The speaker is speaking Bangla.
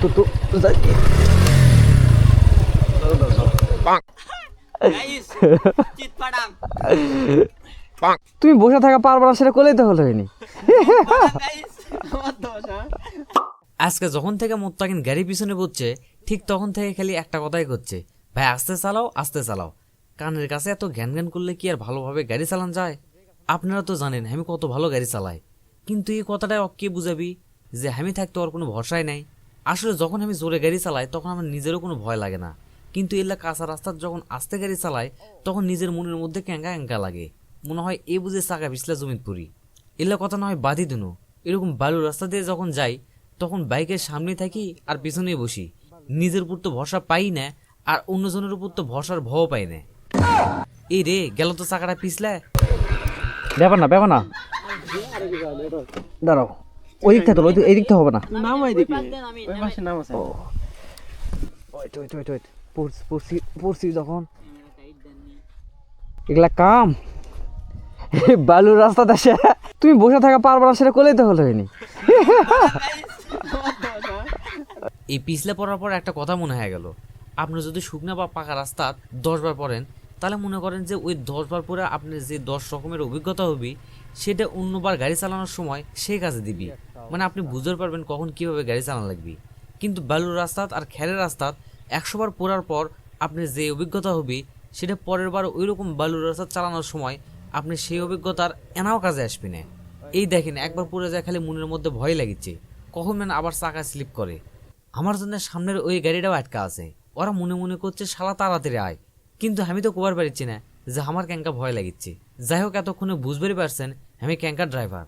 তো তো যাই। তুমি বসে থাকা পারবার সেটা কোলেই তো হলো হয়নি। আজকে যখন থেকে মোত্তাকিন গাড়ি পিছনে বসছে ঠিক তখন থেকে খালি একটা কথাই করছে, ভাই আস্তে চালাও আস্তে চালাও। কানের কাছে এত জ্ঞান জ্ঞান করলে কি আর ভালোভাবে গাড়ি চালান যায়? আপনারা তো জানেন আমি কত ভালো গাড়ি চালাই, কিন্তু এই কথাটাই অকে বুঝাবি যে আমি থাকতে ওর কোনো ভরসাই নাই। আসলে যখন আমি জোরে গাড়ি চালাই তখন আমার নিজেরও কোনো ভয় লাগে না, কিন্তু এলা কাঁচা রাস্তার যখন আস্তে গাড়ি চালাই তখন নিজের মনের মধ্যে ক্যাঙ্গা ক্যাঙ্গা লাগে, মনে হয় এ বুঝে চাকা পিছলা জমিত পড়ি। এলা কথা না হয় বাদি দুনো, এরকম বালুর রাস্তা দিয়ে যখন যাই তখন বাইকের সামনে থাকি আর পিছনে বসি, নিজের উপর তো ভরসা পাই না আর অন্যজনের উপর তো ভরসার ভয় পাই না। এই রে গেল তো চাকাটা পিছলে। ব্যাপার না ব্যাপার না, দাঁড়াও, ওই দিকটা তো এই দিকটা হবে না। পড়ছি যখন এগুলা কাম বালুর রাস্তা দেশে তুমি বসে থাকা পারবার সেটা কোলেই তো হলো হয়নি। এই পিছলে পড়ার পর একটা কথা মনে হয়ে গেল, আপনি যদি শুকনা বা পাকা রাস্তা 10 বার পড়েন তাহলে মনে করেন যে ওই 10 বার পরে আপনার যে 10 রকমের অভিজ্ঞতা হবে সেটা অন্যবার গাড়ি চালানোর সময় সেই কাজে দিবি, মানে আপনি বুঝতে পারবেন কখন কিভাবে গাড়ি চালানো লাগবে। কিন্তু বালুর রাস্তাত আর খেরের রাস্তাত 100 বার পড়ার পর আপনার যে অভিজ্ঞতা হবে সেটা পরের বার ওই রকম বালুর রাস্তা চালানোর সময় আপনি সেই অভিজ্ঞতার এনাও কাজে আসবে না। এই দেখেন একবার পড়ে যায় খালি মনের মধ্যে ভয় লাগিচ্ছে কখন মানে আবার চাকা স্লিপ করে। আমার জন্য সামনের ওই গাড়িটাও আটকা আছে, ওরা মনে মনে করছে শালা তাড়াতাড়ি আয়, কিন্তু আমি তো কবার পারছি না যে আমার ক্যাঙ্কা ভয় লাগিচ্ছে। যাই হোক এতক্ষণে বুঝবারই পারছেন আমি ক্যাঙ্কার ড্রাইভার।